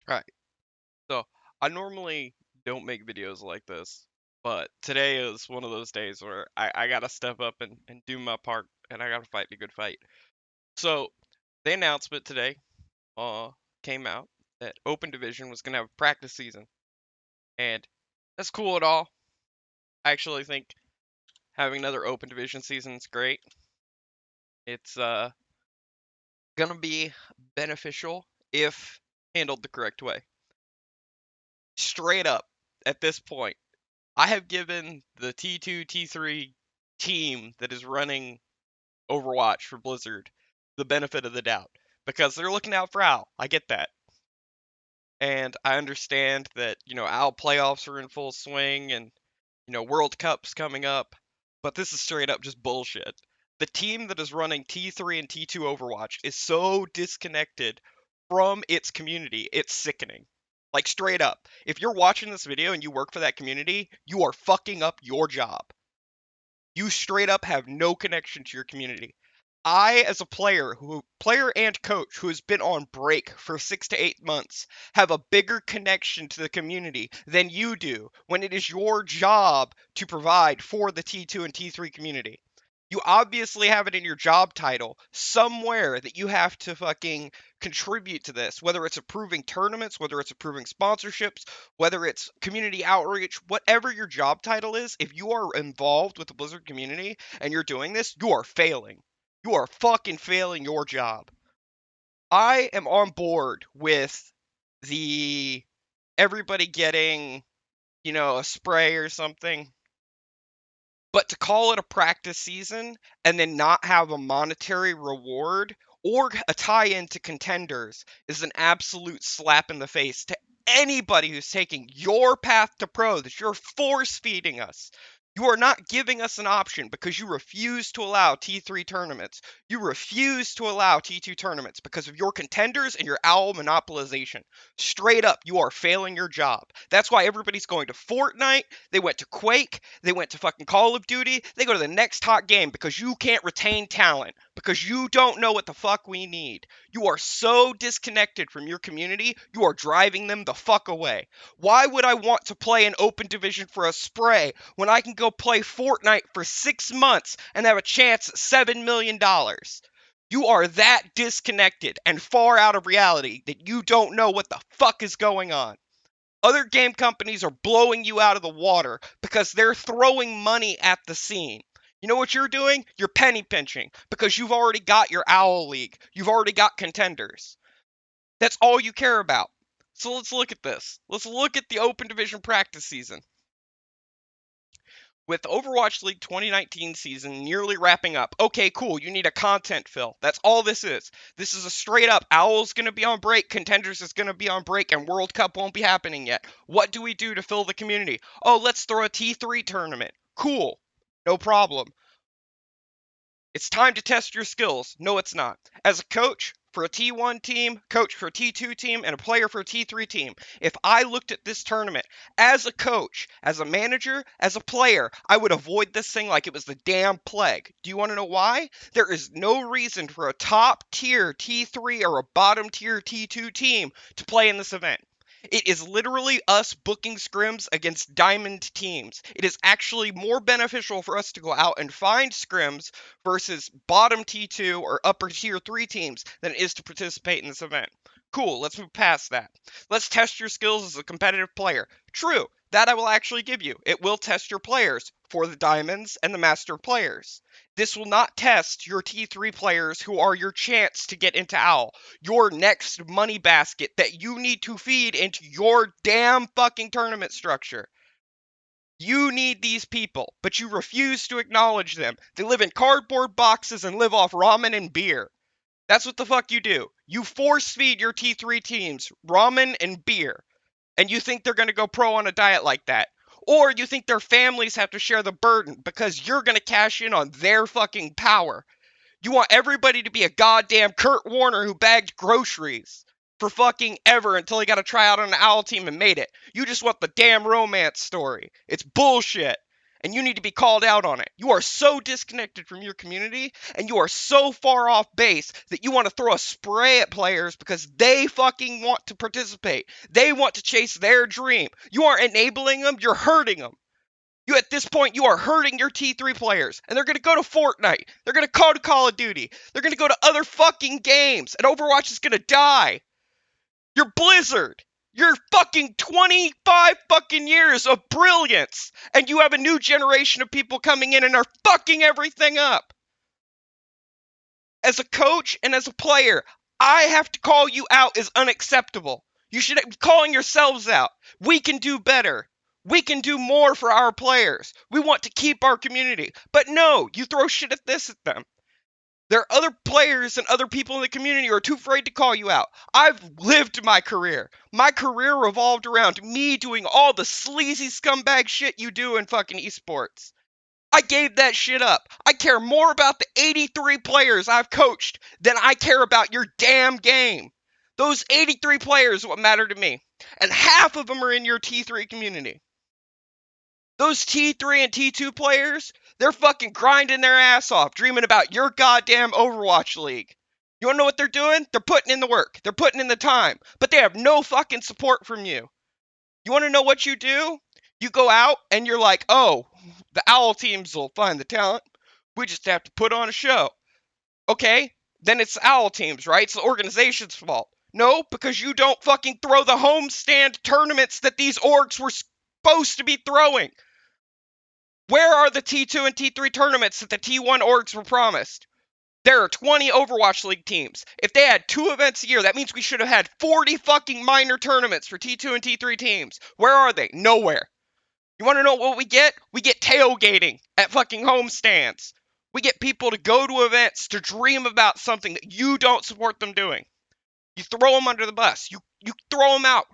Right. So I normally don't make videos like this, but today is one of those days where I gotta step up and do my part, and I gotta fight a good fight. So the announcement today uh came out that Open Division was gonna have a practice season, and that's cool at all. I actually think having another Open Division season is great. It's gonna be beneficial if handled the correct way. Straight up, at this point, I have given the T2, T3 team that is running Overwatch for Blizzard the benefit of the doubt because they're looking out for Al. I get that. And I understand that, Al playoffs are in full swing and, World Cup's coming up, but this is straight up just bullshit. The team that is running T3 and T2 Overwatch is so disconnected from its community, it's sickening. Like, straight up. If you're watching this video and you work for that community, you are fucking up your job. You straight up have no connection to your community. I, as a player and coach who has been on break for 6 to 8 months, have a bigger connection to the community than you do when it is your job to provide for the T2 and T3 community. You obviously have it in your job title somewhere that you have to fucking contribute to this, whether it's approving tournaments, whether it's approving sponsorships, whether it's community outreach, whatever your job title is. If you are involved with the Blizzard community and you're doing this, you are failing. You are fucking failing your job. I am on board with the everybody getting, a spray or something. But to call it a practice season and then not have a monetary reward or a tie in to contenders is an absolute slap in the face to anybody who's taking your path to pro that you're force feeding us. You are not giving us an option because you refuse to allow T3 tournaments. You refuse to allow T2 tournaments because of your contenders and your owl monopolization. Straight up, you are failing your job. That's why everybody's going to Fortnite. They went to Quake. They went to fucking Call of Duty. They go to the next hot game because you can't retain talent, because you don't know what the fuck we need. You are so disconnected from your community, you are driving them the fuck away. Why would I want to play an open division for a spray when I can go play Fortnite for 6 months and have a chance at $7 million? You are that disconnected and far out of reality that you don't know what the fuck is going on. Other game companies are blowing you out of the water because they're throwing money at the scene. You know what you're doing? You're penny pinching because you've already got your Owl League. You've already got contenders. That's all you care about. So let's look at this. Let's look at the Open Division practice season. With Overwatch League 2019 season nearly wrapping up, okay, cool, you need a content fill. That's all this is. This is a straight up, Owl's going to be on break, Contenders is going to be on break, and World Cup won't be happening yet. What do we do to fill the community? Oh, let's throw a T3 tournament. Cool. No problem. It's time to test your skills. No, it's not. As a coach for a T1 team, coach for a T2 team, and a player for a T3 team, if I looked at this tournament as a coach, as a manager, as a player, I would avoid this thing like it was the damn plague. Do you want to know why? There is no reason for a top tier T3 or a bottom tier T2 team to play in this event. It is literally us booking scrims against diamond teams. It is actually more beneficial for us to go out and find scrims versus bottom T2 or upper tier 3 teams than it is to participate in this event. Cool, let's move past that. Let's test your skills as a competitive player. True, that I will actually give you. It will test your players for the diamonds and the master players. This will not test your T3 players who are your chance to get into OWL, your next money basket that you need to feed into your damn fucking tournament structure. You need these people, but you refuse to acknowledge them. They live in cardboard boxes and live off ramen and beer. That's what the fuck you do. You force feed your T3 teams ramen and beer, and you think they're going to go pro on a diet like that. Or you think their families have to share the burden because you're going to cash in on their fucking power. You want everybody to be a goddamn Kurt Warner who bagged groceries for fucking ever until he got to try out on an OWL team and made it. You just want the damn romance story. It's bullshit. and you need to be called out on it. You are so disconnected from your community, and you are so far off base that you want to throw a spray at players because they fucking want to participate. They want to chase their dream. You aren't enabling them, you're hurting them. You at this point, you are hurting your T3 players, and they're gonna go to Fortnite. They're gonna go to Call of Duty. They're gonna go to other fucking games, and Overwatch is gonna die. You're Blizzard. You're fucking 25 fucking years of brilliance, and you have a new generation of people coming in and are fucking everything up. As a coach and as a player, I have to call you out as unacceptable. You should be calling yourselves out. We can do better. We can do more for our players. We want to keep our community. But no, you throw shit at them. There are other players and other people in the community who are too afraid to call you out. I've lived my career. My career revolved around me doing all the sleazy scumbag shit you do in fucking esports. I gave that shit up. I care more about the 83 players I've coached than I care about your damn game. Those 83 players are what matter to me. And half of them are in your T3 community. Those T3 and T2 players, they're fucking grinding their ass off, dreaming about your goddamn Overwatch League. You wanna know what they're doing? They're putting in the work. They're putting in the time. But they have no fucking support from you. You wanna know what you do? You go out and you're like, oh, the Owl teams will find the talent. We just have to put on a show. Okay, then it's the Owl teams, right? It's the organization's fault. No, because you don't fucking throw the homestand tournaments that these orgs were supposed to be throwing. Where are the T2 and T3 tournaments that the T1 orgs were promised? There are 20 Overwatch League teams. If they had 2 events a year, that means we should have had 40 fucking minor tournaments for T2 and T3 teams. Where are they? Nowhere. You want to know what we get? We get tailgating at fucking homestands. We get people to go to events to dream about something that you don't support them doing. You throw them under the bus. You throw them out.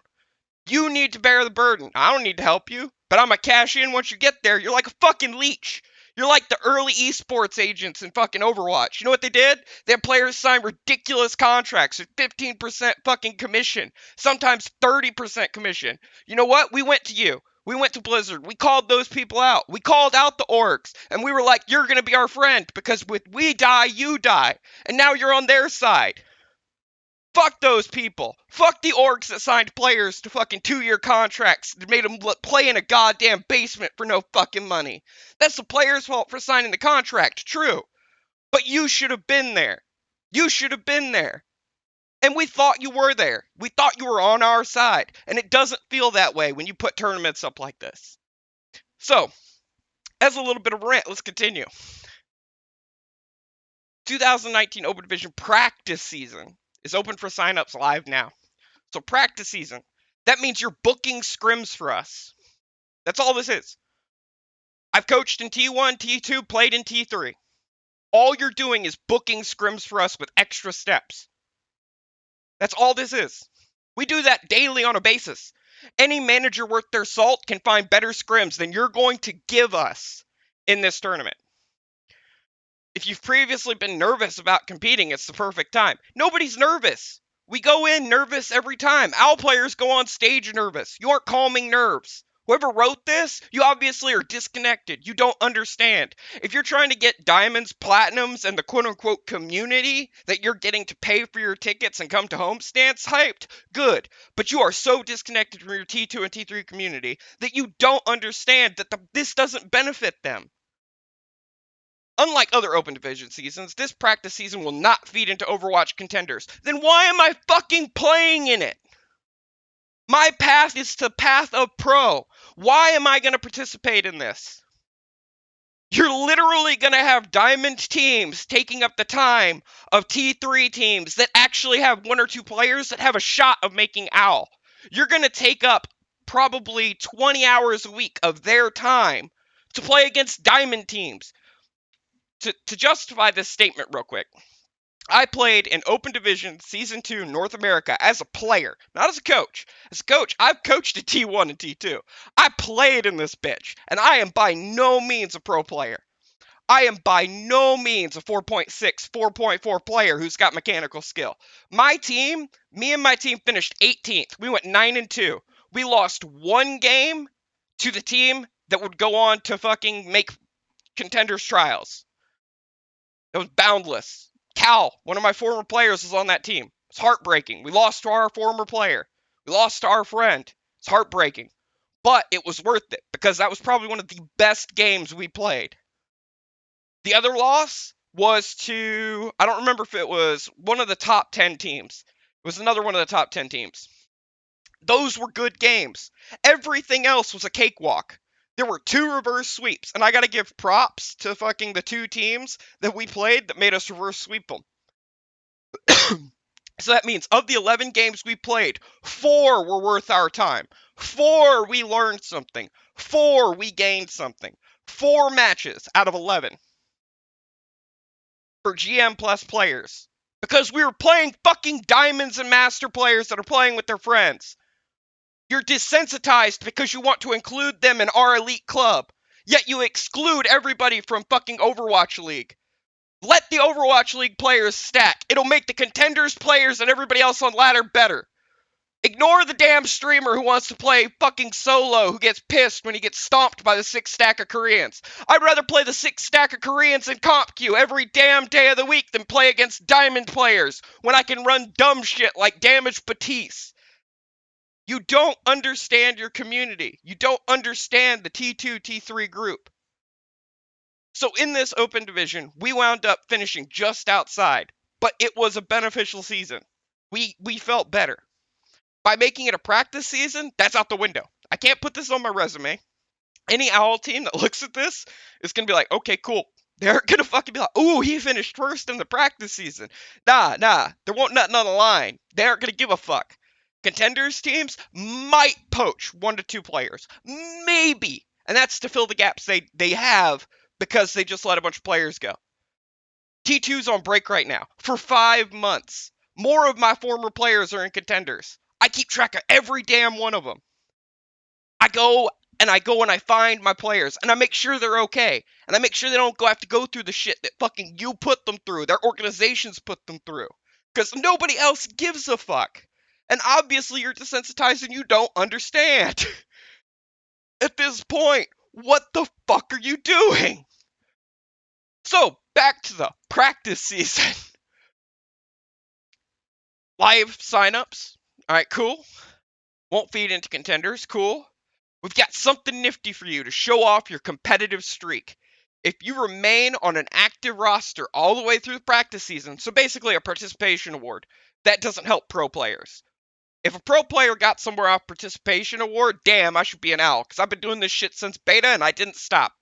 You need to bear the burden. I don't need to help you, but I'm gonna cash in once you get there. You're like a fucking leech. You're like the early esports agents in fucking Overwatch. You know what they did? They had players sign ridiculous contracts at 15% fucking commission, sometimes 30% commission. You know what? We went to you. We went to Blizzard. We called those people out. We called out the orgs, and we were like, you're gonna be our friend because with we die, you die. And now you're on their side. Fuck those people. Fuck the orgs that signed players to fucking 2-year contracts that made them play in a goddamn basement for no fucking money. That's the player's fault for signing the contract, true. But you should have been there. You should have been there. And we thought you were there. We thought you were on our side. And it doesn't feel that way when you put tournaments up like this. So, as a little bit of rant, let's continue. 2019 Open Division practice season is open for signups live now. So practice season. That means you're booking scrims for us. That's all this is. I've coached in T1, T2, played in T3. All you're doing is booking scrims for us with extra steps. That's all this is. We do that daily on a basis. Any manager worth their salt can find better scrims than you're going to give us in this tournament. If you've previously been nervous about competing, it's the perfect time. Nobody's nervous. We go in nervous every time. Owl players go on stage nervous. You aren't calming nerves. Whoever wrote this, you obviously are disconnected. You don't understand. If you're trying to get diamonds, platinums, and the quote-unquote community that you're getting to pay for your tickets and come to homestands hyped, good. But you are so disconnected from your T2 and T3 community that you don't understand that this doesn't benefit them. Unlike other open division seasons, this practice season will not feed into Overwatch contenders. Then why am I fucking playing in it? My path is to path of pro. Why am I going to participate in this? You're literally going to have diamond teams taking up the time of T3 teams that actually have 1 or 2 players that have a shot of making Owl. You're going to take up probably 20 hours a week of their time to play against diamond teams. To justify this statement real quick, I played in Open Division Season 2 North America as a player, not as a coach. As a coach, I've coached at T1 and T2. I played in this bitch, and I am by no means a pro player. I am by no means a 4.6, 4.4 player who's got mechanical skill. My team, me and my team finished 18th. We went 9-2. We lost 1 game to the team that would go on to fucking make contenders trials. It was boundless. Cal, one of my former players, was on that team. It's heartbreaking. We lost to our former player. We lost to our friend. It's heartbreaking. But it was worth it because that was probably one of the best games we played. The other loss was to, I don't remember if it was one of the top 10 teams. It was another one of the top 10 teams. Those were good games. Everything else was a cakewalk. There were 2 reverse sweeps, and I gotta give props to fucking the 2 teams that we played that made us reverse sweep them. So that means of the 11 games we played, 4 were worth our time. 4 we learned something. 4 we gained something. 4 matches out of 11 for GM plus players. Because we were playing fucking diamonds and master players that are playing with their friends. You're desensitized because you want to include them in our elite club. Yet you exclude everybody from fucking Overwatch League. Let the Overwatch League players stack. It'll make the contenders players and everybody else on ladder better. Ignore the damn streamer who wants to play fucking solo who gets pissed when he gets stomped by the 6 stack of Koreans. I'd rather play the 6 stack of Koreans in comp queue every damn day of the week than play against diamond players when I can run dumb shit like damage Batiste. You don't understand your community. You don't understand the T2, T3 group. So in this open division, we wound up finishing just outside, but it was a beneficial season. We felt better. By making it a practice season, that's out the window. I can't put this on my resume. Any OWL team that looks at this is going to be like, okay, cool. They're going to fucking be like, ooh, he finished first in the practice season. Nah. There won't nothing on the line. They aren't going to give a fuck. Contenders teams might poach 1 to 2 players. Maybe. And that's to fill the gaps they have because they just let a bunch of players go. T2's on break right now for 5 months. More of my former players are in contenders. I keep track of every damn one of them. I go and I find my players and I make sure they're okay. And I make sure they don't have to go through the shit that fucking you put them through, their organizations put them through. Because nobody else gives a fuck. And obviously you're desensitized and you don't understand. At this point, what the fuck are you doing? So, back to the practice season. Live signups. Alright, cool. Won't feed into contenders. Cool. We've got something nifty for you to show off your competitive streak. If you remain on an active roster all the way through the practice season, so basically a participation award, that doesn't help pro players. If a pro player got somewhere off participation award, damn, I should be an owl, because I've been doing this shit since beta and I didn't stop.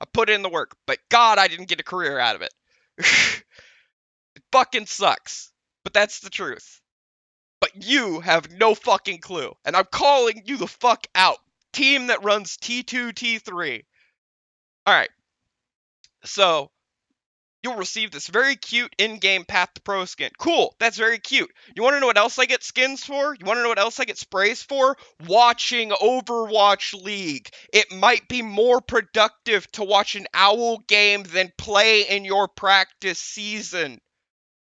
I put in the work, but God, I didn't get a career out of it. It fucking sucks, but that's the truth. But you have no fucking clue, and I'm calling you the fuck out. Team that runs T2, T3. Alright, so you'll receive this very cute in-game Path to Pro skin. Cool, that's very cute. You want to know what else I get skins for? You want to know what else I get sprays for? Watching Overwatch League. It might be more productive to watch an OWL game than play in your practice season.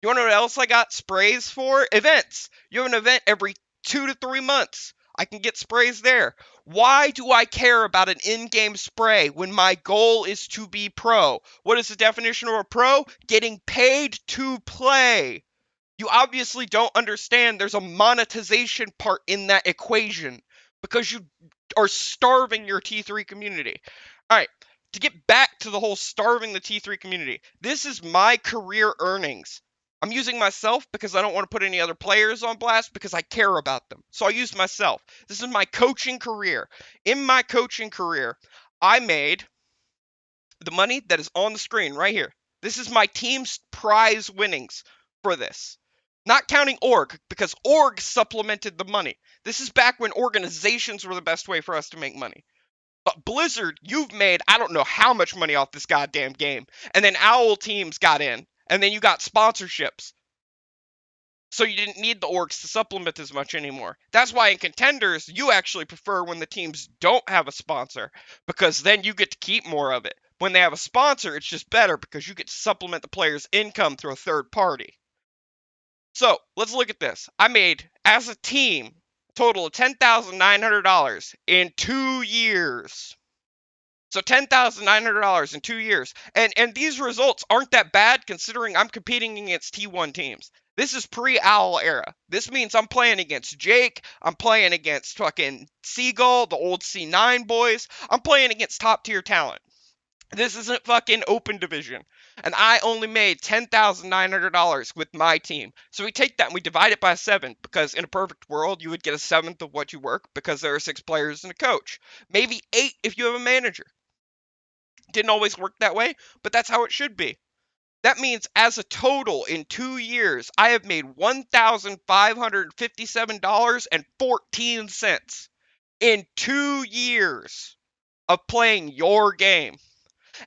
You want to know what else I got sprays for? Events. You have an event every 2 to 3 months. I can get sprays there. Why do I care about an in-game spray when my goal is to be pro? What is the definition of a pro? Getting paid to play. You obviously don't understand there's a monetization part in that equation because you are starving your T3 community. All right, to get back to the whole starving the T3 community, this is my career earnings. I'm using myself because I don't want to put any other players on blast because I care about them. So I use myself. This is my coaching career. In my coaching career, I made the money that is on the screen right here. This is my team's prize winnings for this. Not counting org, because org supplemented the money. This is back when organizations were the best way for us to make money. But Blizzard, you've made I don't know how much money off this goddamn game. And then OWL teams got in. And then you got sponsorships. So you didn't need the orgs to supplement as much anymore. That's why in contenders, you actually prefer when the teams don't have a sponsor, because then you get to keep more of it. When they have a sponsor, it's just better because you get to supplement the player's income through a third party. So let's look at this. I made, as a team, a total of $10,900 in 2 years. So $10,900 in 2 years. And these results aren't that bad considering I'm competing against T1 teams. This is pre-Owl era. This means I'm playing against Jake. I'm playing against fucking Seagull, the old C9 boys. I'm playing against top tier talent. This isn't fucking open division. And I only made $10,900 with my team. So we take that and we divide it by 7 because in a perfect world, you would get a seventh of what you work because there are 6 players and a coach. Maybe 8 if you have a manager. Didn't always work that way, but that's how it should be. That means as a total in 2 years, I have made $1,557.14 in 2 years of playing your game.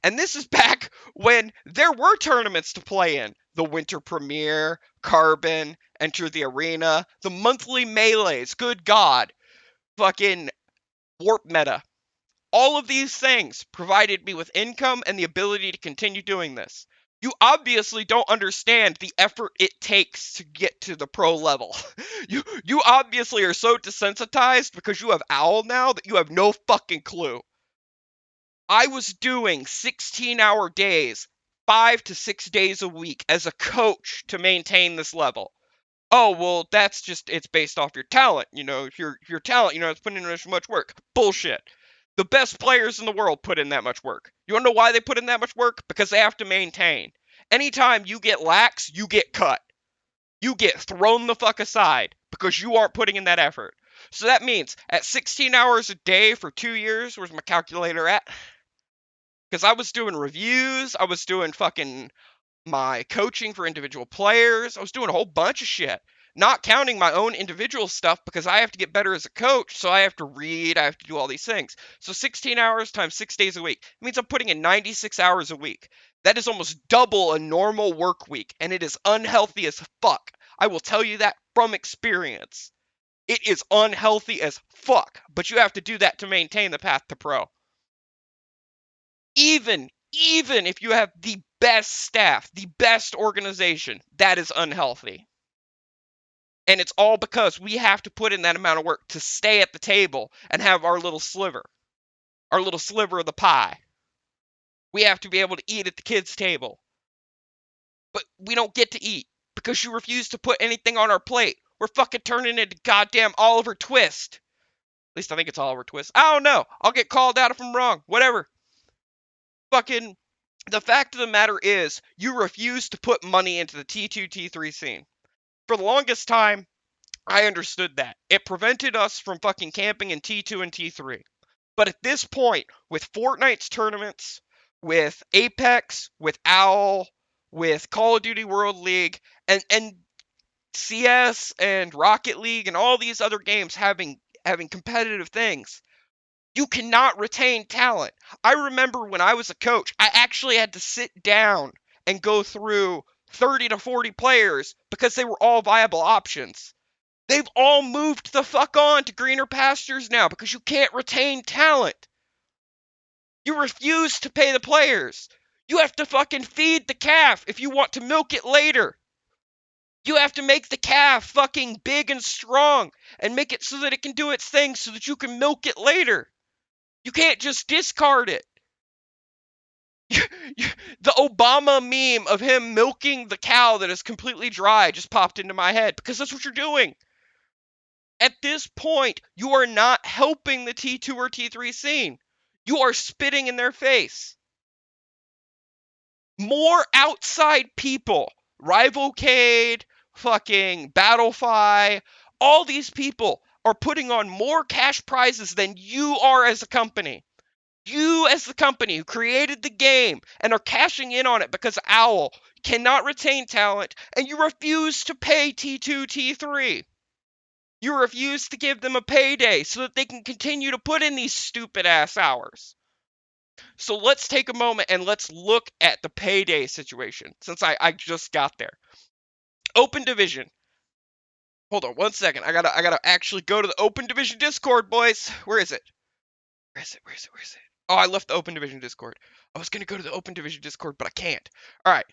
And this is back when there were tournaments to play in. The Winter Premiere, Carbon, Enter the Arena, the monthly melees, good God, fucking Warp Meta. All of these things provided me with income and the ability to continue doing this. You obviously don't understand the effort it takes to get to the pro level. You obviously are so desensitized because you have Owl now that you have no fucking clue. I was doing 16-hour days, 5 to 6 days a week as a coach to maintain this level. Oh, well, that's just, it's based off your talent. If your talent, it's putting in as much work. Bullshit. The best players in the world put in that much work. You wanna know why they put in that much work? Because they have to maintain. Anytime you get lax, you get cut. You get thrown the fuck aside because you aren't putting in that effort. So that means at 16 hours a day for 2 years, where's my calculator at? Because I was doing reviews, I was doing fucking my coaching for individual players. I was doing a whole bunch of shit. Not counting my own individual stuff because I have to get better as a coach, so I have to read, I have to do all these things. So 16 hours times 6 days a week. It means I'm putting in 96 hours a week. That is almost double a normal work week, and it is unhealthy as fuck. I will tell you that from experience. It is unhealthy as fuck, but you have to do that to maintain the path to pro. Even if you have the best staff, the best organization, that is unhealthy. And it's all because we have to put in that amount of work to stay at the table and have our little sliver of the pie. We have to be able to eat at the kids' table. But we don't get to eat because you refuse to put anything on our plate. We're fucking turning into goddamn Oliver Twist. At least I think it's Oliver Twist. I don't know. I'll get called out if I'm wrong. Whatever. Fucking the fact of the matter is, you refuse to put money into the T2, T3 scene. For the longest time, I understood that. It prevented us from fucking camping in T2 and T3. But at this point, with Fortnite's tournaments, with Apex, with Owl, with Call of Duty World League, and CS and Rocket League and all these other games having competitive things, you cannot retain talent. I remember when I was a coach, I actually had to sit down and go through 30 to 40 players because they were all viable options. They've all moved the fuck on to greener pastures now because you can't retain talent. You refuse to pay the players. You have to fucking feed the calf if you want to milk it later. You have to make the calf fucking big and strong and make it so that it can do its thing so that you can milk it later. You can't just discard it. The Obama meme of him milking the cow that is completely dry just popped into my head because that's what you're doing. At this point, you are not helping the T2 or T3 scene. You are spitting in their face. More outside people, Rivalcade, fucking Battlefy, all these people are putting on more cash prizes than you are as a company. You, as the company who created the game and are cashing in on it because Owl cannot retain talent, and you refuse to pay T2, T3. You refuse to give them a payday so that they can continue to put in these stupid ass hours. So let's take a moment and let's look at the payday situation since I just got there. Open Division. Hold on 1 second. I gotta actually go to the Open Division Discord, boys. Where is it? Where is it? Where is it? Where is it? Oh, I left the Open Division Discord. I was gonna go to the Open Division Discord, but I can't. Alright.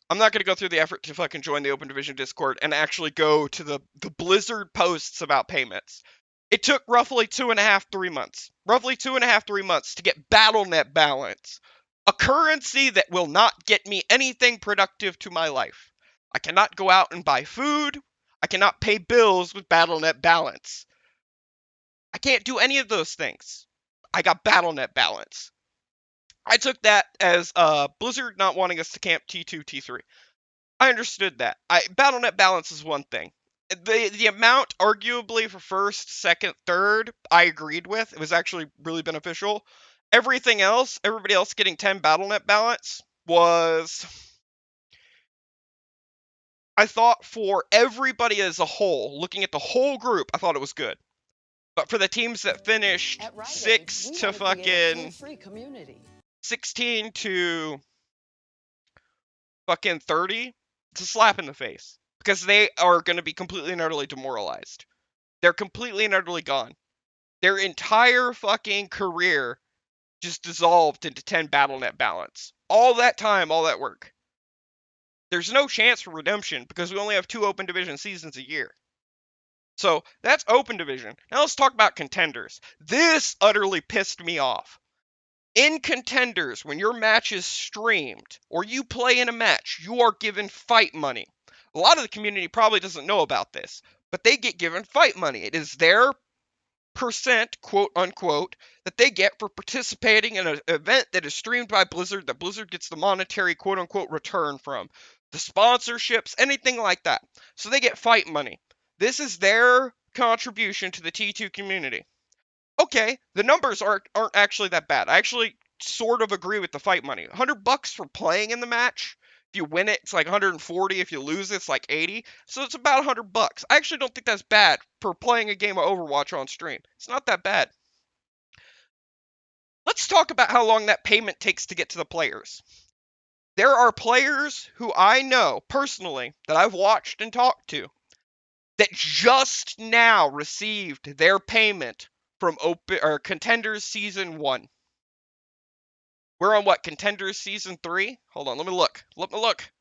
I'm not gonna go through the effort to fucking join the Open Division Discord and actually go to the Blizzard posts about payments. It took roughly 2.5, 3 months. Roughly 2.5, 3 months to get BattleNet balance. A currency that will not get me anything productive to my life. I cannot go out and buy food. I cannot pay bills with BattleNet balance. I can't do any of those things. I got BattleNet balance. I took that as Blizzard not wanting us to camp T2, T3. I understood that. BattleNet balance is one thing. The amount, arguably, for first, second, third, I agreed with. It was actually really beneficial. Everything else, everybody else getting 10 BattleNet balance was, I thought for everybody as a whole, looking at the whole group, I thought it was good. But for the teams that finished 6 to fucking 16 to fucking 30, it's a slap in the face. Because they are going to be completely and utterly demoralized. They're completely and utterly gone. Their entire fucking career just dissolved into 10 BattleNet balance. All that time, all that work. There's no chance for redemption because we only have 2 open division seasons a year. So that's open division. Now let's talk about contenders. This utterly pissed me off. In contenders, when your match is streamed or you play in a match, you are given fight money. A lot of the community probably doesn't know about this, but they get given fight money. It is their percent, quote unquote, that they get for participating in an event that is streamed by Blizzard that Blizzard gets the monetary, quote unquote, return from. The sponsorships, anything like that. So they get fight money. This is their contribution to the T2 community. Okay, the numbers aren't actually that bad. I actually sort of agree with the fight money. $100 for playing in the match. If you win it, it's like 140. If you lose it, it's like 80. So it's about $100. I actually don't think that's bad for playing a game of Overwatch on stream. It's not that bad. Let's talk about how long that payment takes to get to the players. There are players who I know personally that I've watched and talked to that just now received their payment from Contenders Season 1. We're on what? Contenders Season 3? Hold on, let me look. Let me look.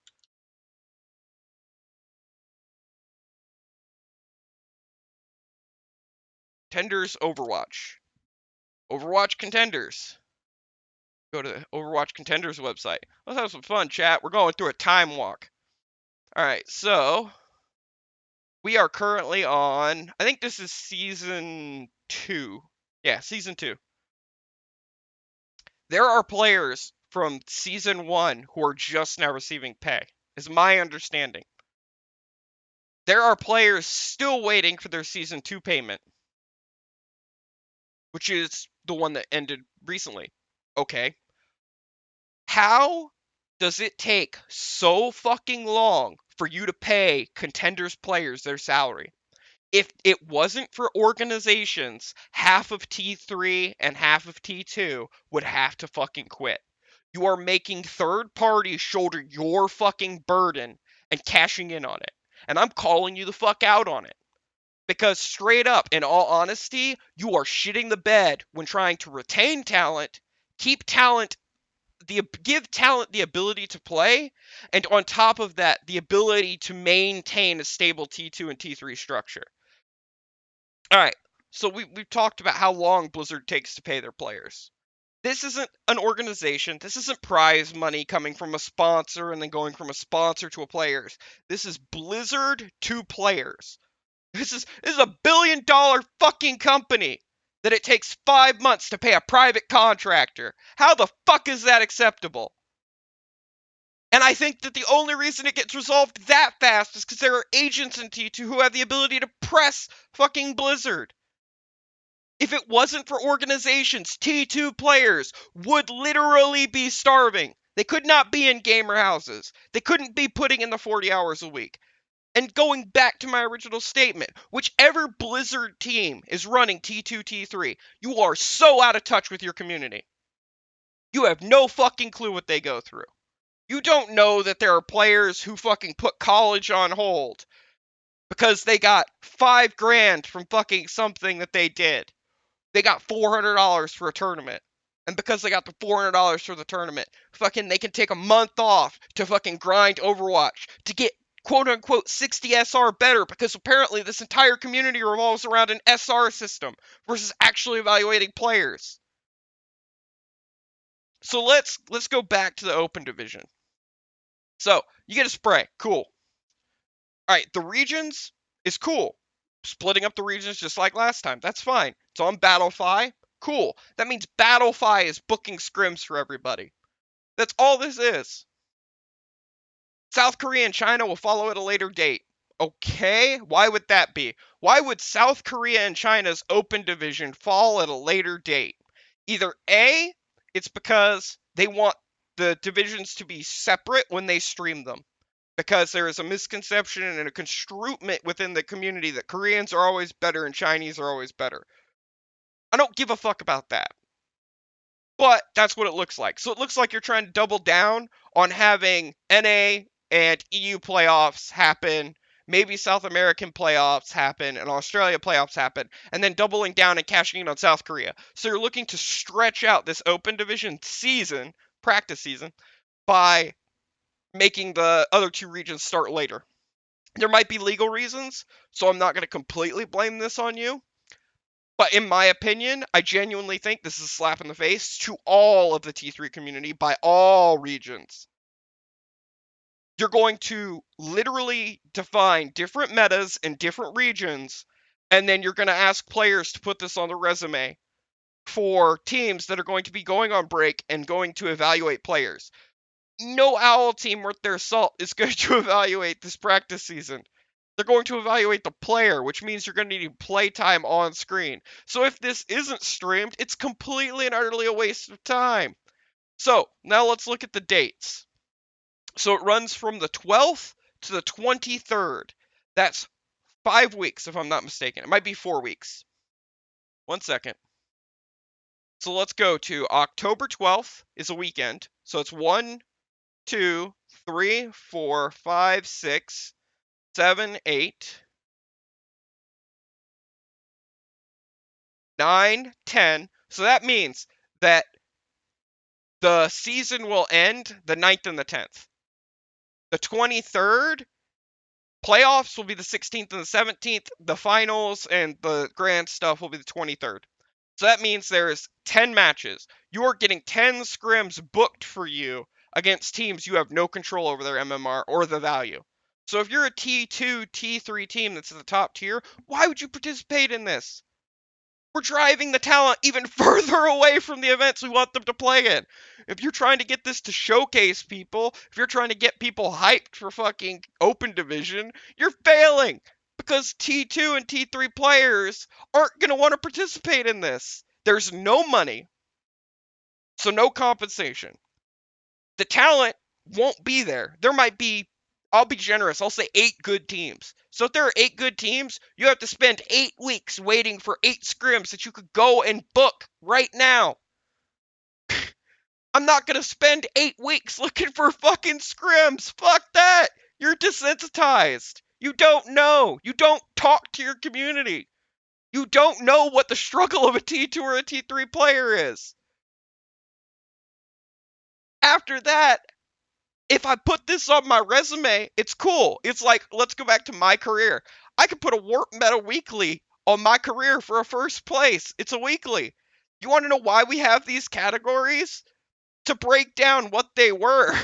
Contenders Overwatch. Overwatch Contenders. Go to the Overwatch Contenders website. Let's have some fun, chat. We're going through a time walk. Alright, so we are currently on, I think this is Season 2. Yeah, Season 2. There are players from Season 1 who are just now receiving pay, is my understanding. There are players still waiting for their Season 2 payment, which is the one that ended recently. Okay. How does it take so fucking long for you to pay Contenders players their salary? If it wasn't for organizations, half of T3 and half of T2 would have to fucking quit. You are making third parties shoulder your fucking burden and cashing in on it. And I'm calling you the fuck out on it. Because straight up, in all honesty, you are shitting the bed when trying to retain talent, give talent the ability to play, and on top of that, the ability to maintain a stable T2 and T3 structure. Alright, so we've talked about how long Blizzard takes to pay their players. This isn't an organization. This isn't prize money coming from a sponsor and then going from a sponsor to a players. This is Blizzard to players. This is a $1 billion fucking company that it takes 5 months to pay a private contractor. How the fuck is that acceptable? And I think that the only reason it gets resolved that fast is because there are agents in T2 who have the ability to press fucking Blizzard. If it wasn't for organizations, T2 players would literally be starving. They could not be in gamer houses. They couldn't be putting in the 40 hours a week. And going back to my original statement, whichever Blizzard team is running T2, T3, you are so out of touch with your community. You have no fucking clue what they go through. You don't know that there are players who fucking put college on hold because they got $5,000 from fucking something that they did. They got $400 for a tournament. And because they got the $400 for the tournament, fucking they can take a month off to fucking grind Overwatch to get quote unquote 60 SR better because apparently this entire community revolves around an SR system versus actually evaluating players. So let's go back to the open division. So you get a spray, cool. All right, the regions is cool. Splitting up the regions just like last time, that's fine. It's on Battlefy, cool. That means Battlefy is booking scrims for everybody. That's all this is. South Korea and China will follow at a later date. Okay, why would that be? Why would South Korea and China's open division fall at a later date? Either A, it's because they want the divisions to be separate when they stream them. Because there is a misconception and a construment within the community that Koreans are always better and Chinese are always better. I don't give a fuck about that. But that's what it looks like. So it looks like you're trying to double down on having NA and EU playoffs happen, maybe South American playoffs happen, and Australia playoffs happen, and then doubling down and cashing in on South Korea. So you're looking to stretch out this open division season, practice season, by making the other two regions start later. There might be legal reasons, so I'm not going to completely blame this on you. But in my opinion, I genuinely think this is a slap in the face to all of the T3 community by all regions. You're going to literally define different metas in different regions, and then you're going to ask players to put this on the resume for teams that are going to be going on break and going to evaluate players. No OWL team worth their salt is going to evaluate this practice season. They're going to evaluate the player, which means you're going to need play time on screen. So if this isn't streamed, it's completely and utterly a waste of time. So now let's look at the dates. So it runs from the 12th to the 23rd. That's 5 weeks, if I'm not mistaken. It might be 4 weeks. 1 second. So let's go to October 12th is a weekend. So it's 1, 2, 3, 4, 5, 6, 7, 8, 9, 10. So that means that the season will end the 9th and the 10th. The 23rd, playoffs will be the 16th and the 17th. The finals and the grand stuff will be the 23rd. So that means there's 10 matches. You are getting 10 scrims booked for you against teams you have no control over their MMR or the value. So if you're a T2, T3 team that's at the top tier, why would you participate in this? We're driving the talent even further away from the events we want them to play in. If you're trying to get this to showcase people, if you're trying to get people hyped for fucking open division, you're failing because T2 and T3 players aren't going to want to participate in this. There's no money, so no compensation. The talent won't be there. There might be, I'll be generous, I'll say 8 good teams. So if there are 8 good teams, you have to spend 8 weeks waiting for 8 scrims that you could go and book right now. I'm not going to spend 8 weeks looking for fucking scrims. Fuck that. You're desensitized. You don't know. You don't talk to your community. You don't know what the struggle of a T2 or a T3 player is. After that, if I put this on my resume, it's cool. It's like, let's go back to my career. I could put a Warp Meta Weekly on my career for a first place. It's a weekly. You want to know why we have these categories? To break down what they were.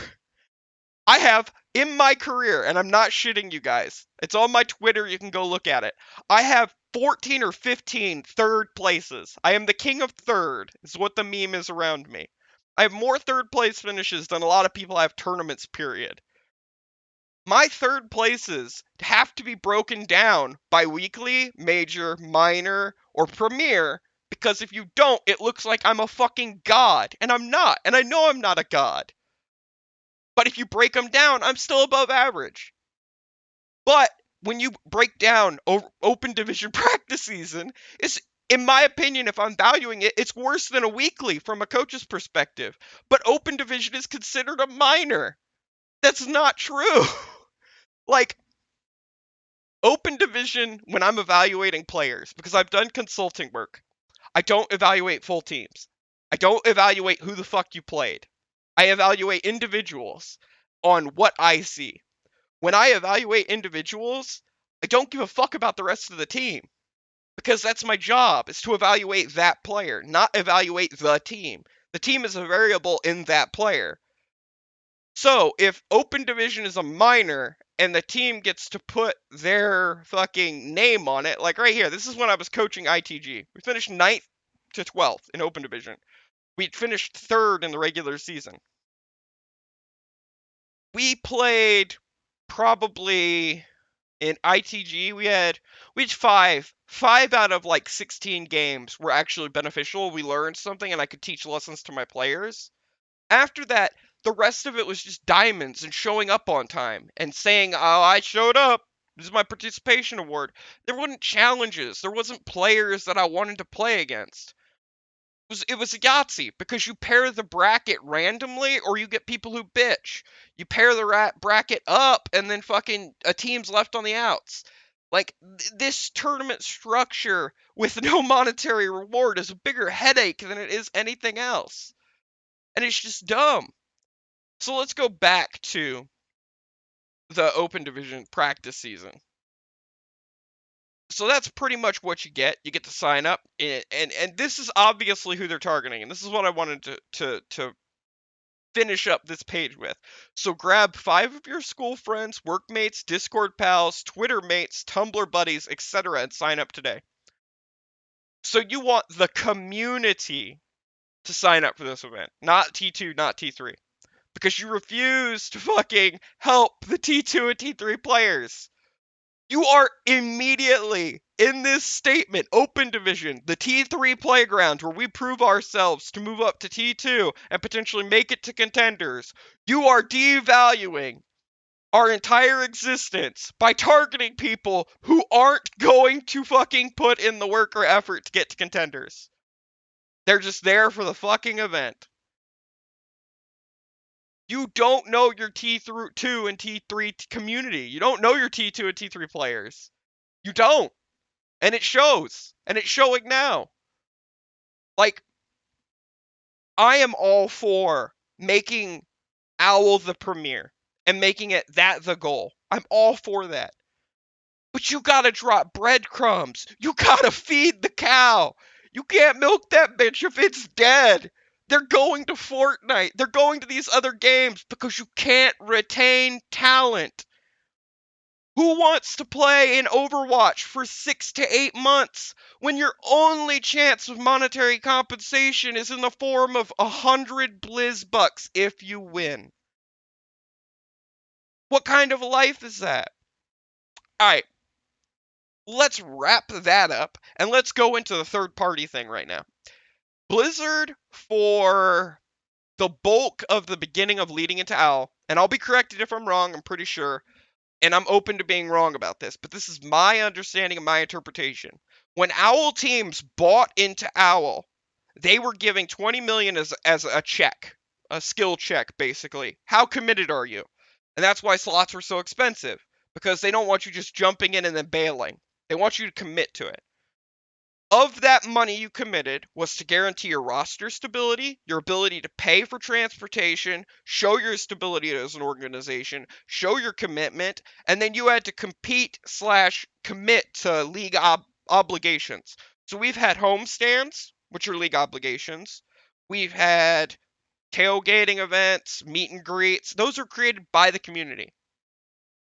I have, in my career, and I'm not shitting you guys, it's on my Twitter, you can go look at it. I have 14 or 15 third places. I am the king of third, is what the meme is around me. I have more third place finishes than a lot of people have tournaments, period. My third places have to be broken down by weekly, major, minor, or premier, because if you don't, it looks like I'm a fucking god, and I'm not, and I know I'm not a god. But if you break them down, I'm still above average. But when you break down open division practice season, it's, in my opinion, if I'm valuing it, it's worse than a weekly from a coach's perspective. But open division is considered a minor. That's not true. Like, open division, when I'm evaluating players, because I've done consulting work, I don't evaluate full teams. I don't evaluate who the fuck you played. I evaluate individuals on what I see. When I evaluate individuals, I don't give a fuck about the rest of the team because that's my job, is to evaluate that player, not evaluate the team. The team is a variable in that player. So if open division is a minor and the team gets to put their fucking name on it, like right here, this is when I was coaching ITG. We finished 9th to 12th in open division. We finished 3rd in the regular season. We played probably in ITG, we had five out of like 16 games were actually beneficial. We learned something and I could teach lessons to my players. After that, the rest of it was just diamonds and showing up on time and saying, "Oh, I showed up. This is my participation award." There wasn't challenges. There wasn't players that I wanted to play against. It was a Yahtzee because you pair the bracket randomly or you get people who bitch. You pair the bracket up and then fucking a team's left on the outs. Like this tournament structure with no monetary reward is a bigger headache than it is anything else. And it's just dumb. So let's go back to the open division practice season. So that's pretty much what you get. You get to sign up, and this is obviously who they're targeting, and this is what I wanted to finish up this page with. So grab 5 of your school friends, workmates, Discord pals, Twitter mates, Tumblr buddies, etc., and sign up today. So you want the community to sign up for this event, not T2, not T3, because you refuse to fucking help the T2 and T3 players. You are immediately in this statement, open division, the T3 playground where we prove ourselves to move up to T2 and potentially make it to contenders. You are devaluing our entire existence by targeting people who aren't going to fucking put in the work or effort to get to contenders. They're just there for the fucking event. You don't know your T2 and T3 community. You don't know your T2 and T3 players. You don't. And it shows. And it's showing now. Like, I am all for making Owl the premier and making it that the goal. I'm all for that. But you gotta drop breadcrumbs. You gotta feed the cow. You can't milk that bitch if it's dead. They're going to Fortnite. They're going to these other games because you can't retain talent. Who wants to play in Overwatch for 6 to 8 months when your only chance of monetary compensation is in the form of 100 Blizz bucks if you win? What kind of a life is that? Alright, let's wrap that up and let's go into the third party thing right now. Blizzard, for the bulk of the beginning of leading into OWL, and I'll be corrected if I'm wrong, I'm pretty sure, and I'm open to being wrong about this, but this is my understanding and my interpretation. When OWL teams bought into OWL, they were giving 20 million as a check, a skill check, basically. How committed are you? And that's why slots were so expensive, because they don't want you just jumping in and then bailing. They want you to commit to it. Of that money you committed was to guarantee your roster stability, your ability to pay for transportation, show your stability as an organization, show your commitment, and then you had to compete/commit to league obligations. So we've had homestands, which are league obligations. We've had tailgating events, meet and greets. Those are created by the community.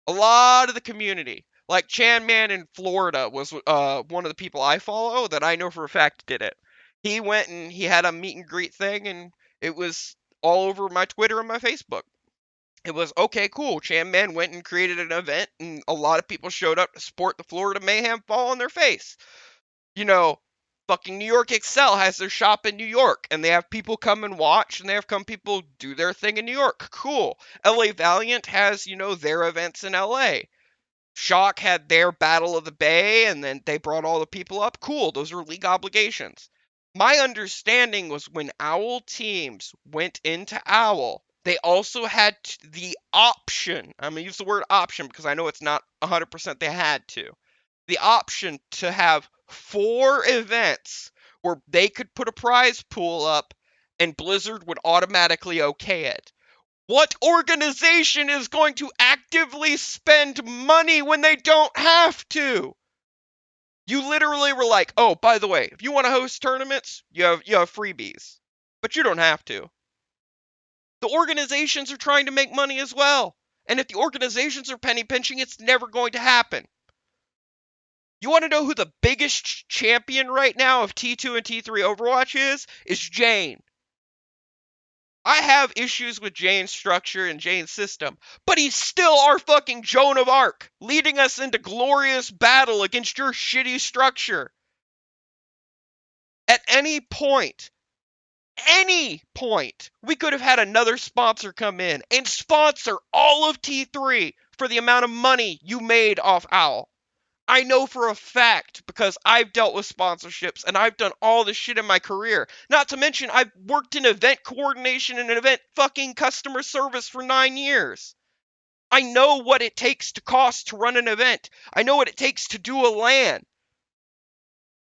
A lot of the community. Like Chan Man in Florida was one of the people I follow that I know for a fact did it. He went and he had a meet and greet thing, and it was all over my Twitter and my Facebook. It was okay, cool. Chan Man went and created an event, and a lot of people showed up to support the Florida Mayhem fall on their face. You know, fucking New York Excel has their shop in New York, and they have people come and watch, and they have come people do their thing in New York. Cool. LA Valiant has, their events in LA. Shock had their Battle of the Bay, and then they brought all the people up. Cool, those are league obligations. My understanding was when OWL teams went into OWL, they also had the option, I'm going to use the word option because I know it's not 100% they had to, the option to have 4 events where they could put a prize pool up and Blizzard would automatically okay it. What organization is going to actively spend money when they don't have to? You literally were like, oh, by the way, if you want to host tournaments, you have freebies. But you don't have to. The organizations are trying to make money as well. And if the organizations are penny pinching, it's never going to happen. You want to know who the biggest champion right now of T2 and T3 Overwatch is? Is Jane. I have issues with Jane's structure and Jane's system, but he's still our fucking Joan of Arc, leading us into glorious battle against your shitty structure. At any point, we could have had another sponsor come in and sponsor all of T3 for the amount of money you made off OWL. I know for a fact because I've dealt with sponsorships and I've done all this shit in my career. Not to mention, I've worked in event coordination and event fucking customer service for 9 years. I know what it takes to cost to run an event. I know what it takes to do a LAN.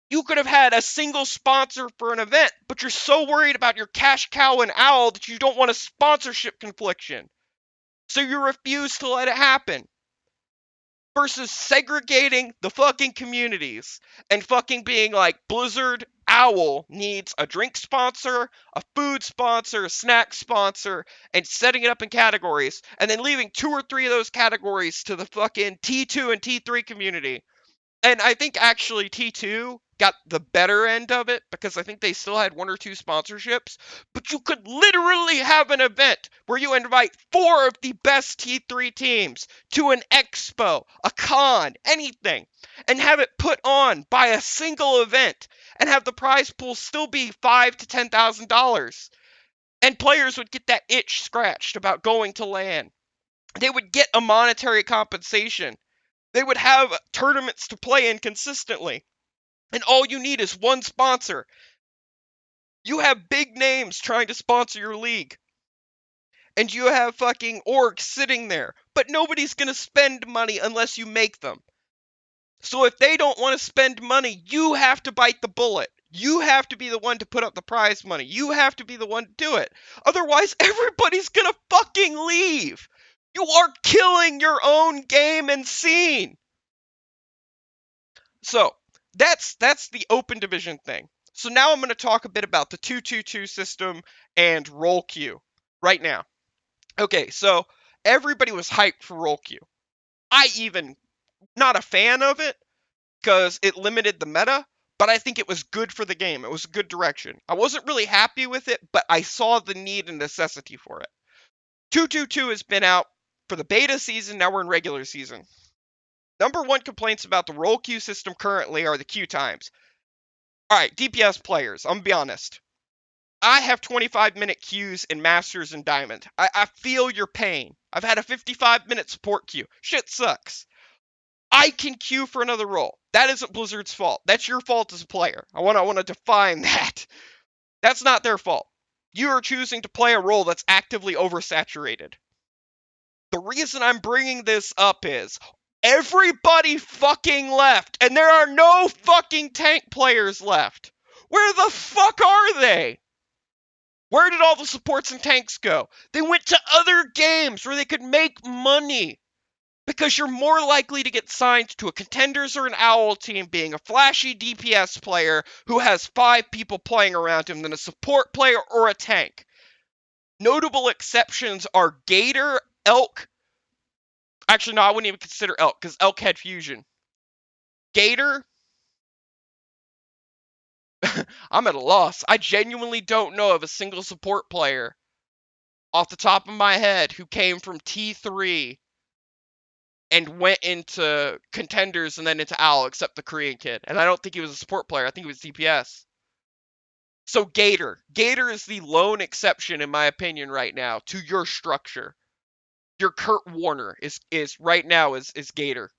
You could have had a single sponsor for an event, but you're so worried about your cash cow and OWL that you don't want a sponsorship confliction. So you refuse to let it happen. Versus segregating the fucking communities and fucking being like, Blizzard OWL needs a drink sponsor, a food sponsor, a snack sponsor, and setting it up in categories, and then leaving 2 or 3 of those categories to the fucking T2 and T3 community. And I think actually T2 got the better end of it because I think they still had 1 or 2 sponsorships. But you could literally have an event where you invite 4 of the best T3 teams to an expo, a con, anything, and have it put on by a single event and have the prize pool still be $5,000 to $10,000. And players would get that itch scratched about going to LAN. They would get a monetary compensation. They would have tournaments to play in consistently. And all you need is one sponsor. You have big names trying to sponsor your league. And you have fucking orgs sitting there. But nobody's going to spend money unless you make them. So if they don't want to spend money, you have to bite the bullet. You have to be the one to put up the prize money. You have to be the one to do it. Otherwise, everybody's going to fucking leave. You are killing your own game and scene. So, that's the open division thing. So now I'm going to talk a bit about the 2-2-2 system and role queue right now. Okay, so everybody was hyped for role queue. I even not a fan of it because it limited the meta, but I think it was good for the game. It was a good direction. I wasn't really happy with it, but I saw the need and necessity for it. 2-2-2 has been out for the beta season, now we're in regular season. Number 1 complaints about the role queue system currently are the queue times. Alright, DPS players, I'm gonna be honest. I have 25-minute queues in Masters and Diamond. I feel your pain. I've had a 55-minute support queue. Shit sucks. I can queue for another role. That isn't Blizzard's fault. That's your fault as a player. I want to define that. That's not their fault. You are choosing to play a role that's actively oversaturated. The reason I'm bringing this up is everybody fucking left, and there are no fucking tank players left. Where the fuck are they? Where did all the supports and tanks go? They went to other games where they could make money. Because you're more likely to get signed to a Contenders or an OWL team being a flashy DPS player who has 5 people playing around him than a support player or a tank. Notable exceptions are Gator, Elk. Actually, no, I wouldn't even consider Elk because Elk had fusion. Gator. I'm at a loss. I genuinely don't know of a single support player off the top of my head who came from T3 and went into Contenders and then into OWL, except the Korean kid. And I don't think he was a support player. I think he was DPS. So Gator. Gator is the lone exception, in my opinion, right now, to your structure. Your Kurt Warner is right now is Gator.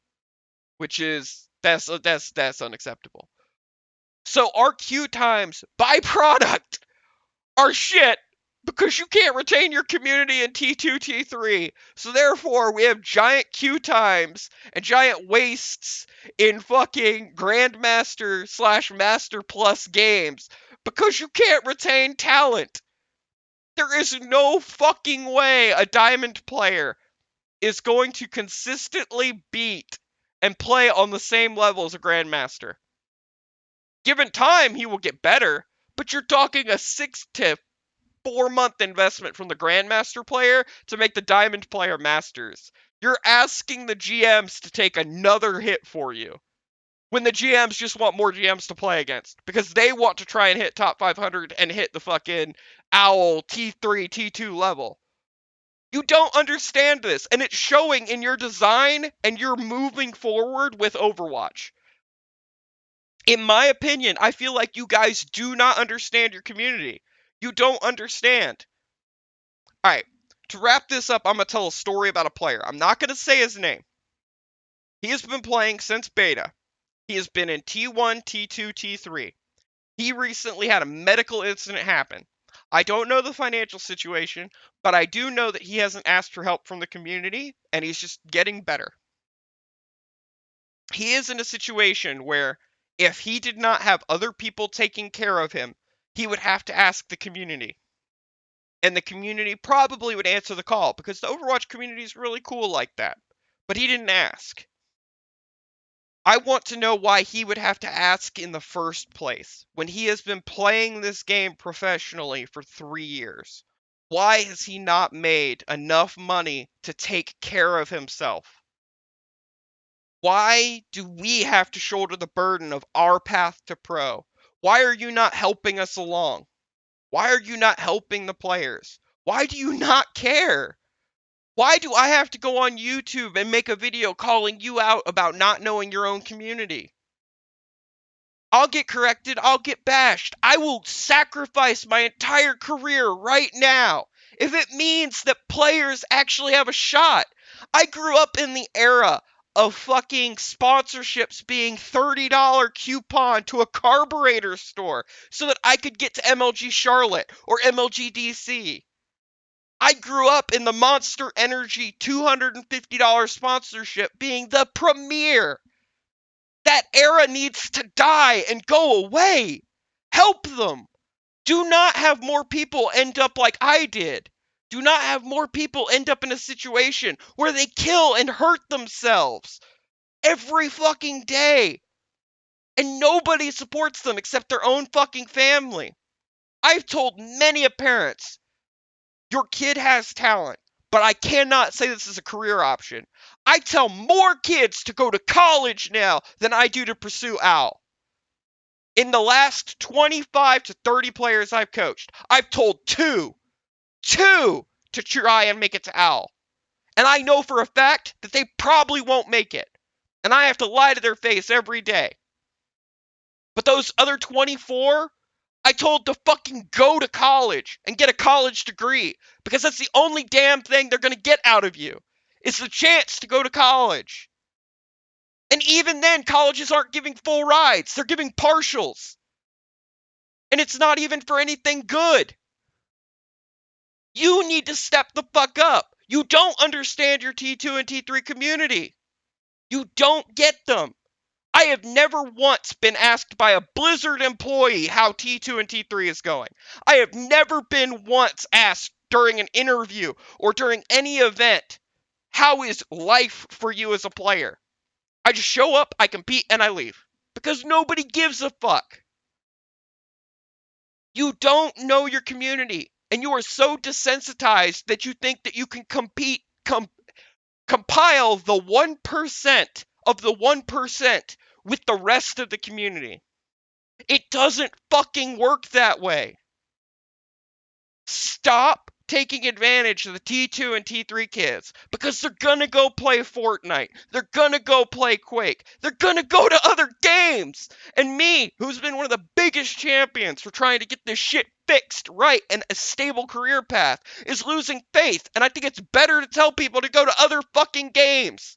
Which is that's unacceptable. So our queue times by product are shit because you can't retain your community in T2, T3. So therefore, we have giant queue times and giant wastes in fucking Grandmaster / Master Plus games because you can't retain talent. There is no fucking way a diamond player is going to consistently beat and play on the same level as a grandmaster. Given time, he will get better, but you're talking a 6 to 4 month investment from the grandmaster player to make the diamond player masters. You're asking the GMs to take another hit for you when the GMs just want more GMs to play against because they want to try and hit top 500 and hit the fucking owl T3, T2 level. You don't understand this, and it's showing in your design and you're moving forward with Overwatch. In my opinion, I feel like you guys do not understand your community. You don't understand. All right, to wrap this up, I'm going to tell a story about a player. I'm not going to say his name. He has been playing since beta. He has been in T1, T2, T3. He recently had a medical incident happen. I don't know the financial situation, but I do know that he hasn't asked for help from the community, and he's just getting better. He is in a situation where if he did not have other people taking care of him, he would have to ask the community. And the community probably would answer the call because the Overwatch community is really cool like that. But he didn't ask. I want to know why he would have to ask in the first place when he has been playing this game professionally for 3 years. Why has he not made enough money to take care of himself? Why do we have to shoulder the burden of our path to pro? Why are you not helping us along? Why are you not helping the players? Why do you not care? Why do I have to go on YouTube and make a video calling you out about not knowing your own community? I'll get corrected, I'll get bashed. I will sacrifice my entire career right now if it means that players actually have a shot. I grew up in the era of fucking sponsorships being $30 coupon to a carburetor store so that I could get to MLG Charlotte or MLG DC. I grew up in the Monster Energy $250 sponsorship being the premier. That era needs to die and go away. Help them. Do not have more people end up like I did. Do not have more people end up in a situation where they kill and hurt themselves every fucking day. And nobody supports them except their own fucking family. I've told many parents, your kid has talent, but I cannot say this is a career option. I tell more kids to go to college now than I do to pursue OWL. In the last 25 to 30 players I've coached, I've told two to try and make it to OWL. And I know for a fact that they probably won't make it. And I have to lie to their face every day. But those other 24, I told to fucking go to college and get a college degree because that's the only damn thing they're going to get out of you. It's the chance to go to college. And even then, colleges aren't giving full rides. They're giving partials. And it's not even for anything good. You need to step the fuck up. You don't understand your T2 and T3 community. You don't get them. I have never once been asked by a Blizzard employee how T2 and T3 is going. I have never been once asked during an interview or during any event, how is life for you as a player? I just show up, I compete, and I leave. Because nobody gives a fuck. You don't know your community. And you are so desensitized that you think that you can compile the 1% of the 1% with the rest of the community. It doesn't fucking work that way. Stop taking advantage of the T2 and T3 kids because they're gonna go play Fortnite. They're gonna go play Quake. They're gonna go to other games. And me, who's been one of the biggest champions for trying to get this shit fixed right and a stable career path, is losing faith. And I think it's better to tell people to go to other fucking games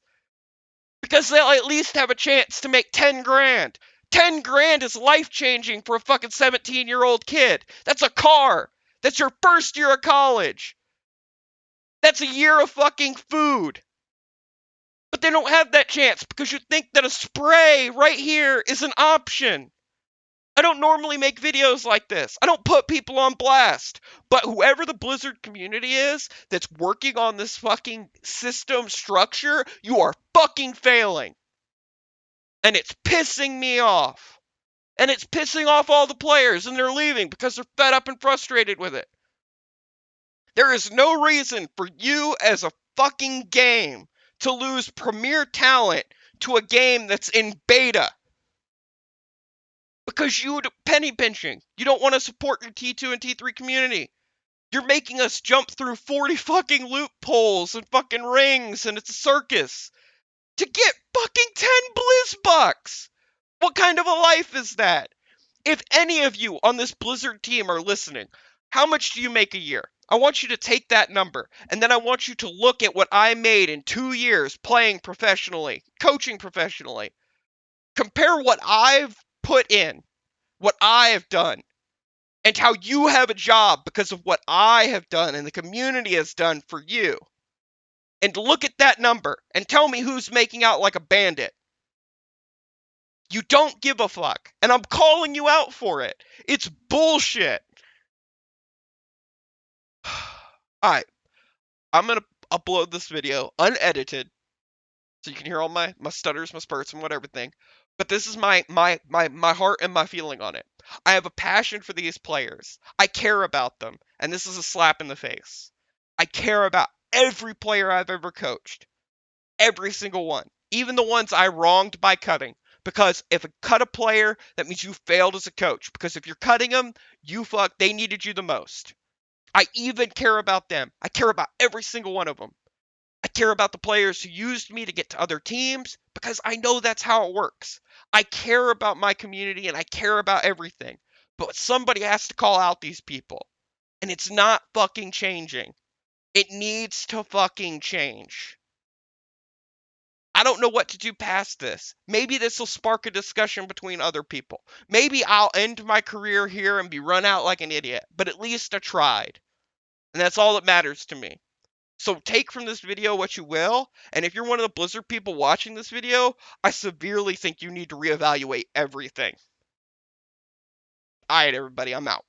because they'll at least have a chance to make 10 grand. 10 grand is life changing for a fucking 17-year-old kid. That's a car. That's your first year of college. That's a year of fucking food. But they don't have that chance because you think that a spray right here is an option. I don't normally make videos like this. I don't put people on blast. But whoever the Blizzard community is that's working on this fucking system structure, you are fucking failing. And it's pissing me off. And it's pissing off all the players, and they're leaving because they're fed up and frustrated with it. There is no reason for you as a fucking game to lose premier talent to a game that's in beta. Because you penny pinching. You don't want to support your T2 and T3 community. You're making us jump through 40 fucking loopholes and fucking rings, and it's a circus to get fucking 10 Blizz bucks. What kind of a life is that? If any of you on this Blizzard team are listening, how much do you make a year? I want you to take that number, and then I want you to look at what I made in 2 years playing professionally, coaching professionally. Compare what I've put in, what I have done, and how you have a job because of what I have done and the community has done for you. And look at that number and tell me who's making out like a bandit. You don't give a fuck, and I'm calling you out for it. It's bullshit. Alright, I'm gonna upload this video unedited so you can hear all my stutters, my spurts, and whatever thing. But this is my heart and my feeling on it. I have a passion for these players. I care about them, and this is a slap in the face. I care about every player I've ever coached. Every single one. Even the ones I wronged by cutting. Because if I cut a player, that means you failed as a coach. Because if you're cutting them, they needed you the most. I even care about them. I care about every single one of them. I care about the players who used me to get to other teams because I know that's how it works. I care about my community and I care about everything. But somebody has to call out these people. And it's not fucking changing. It needs to fucking change. I don't know what to do past this. Maybe this will spark a discussion between other people. Maybe I'll end my career here and be run out like an idiot. But at least I tried. And that's all that matters to me. So take from this video what you will, and if you're one of the Blizzard people watching this video, I severely think you need to reevaluate everything. Alright, everybody, I'm out.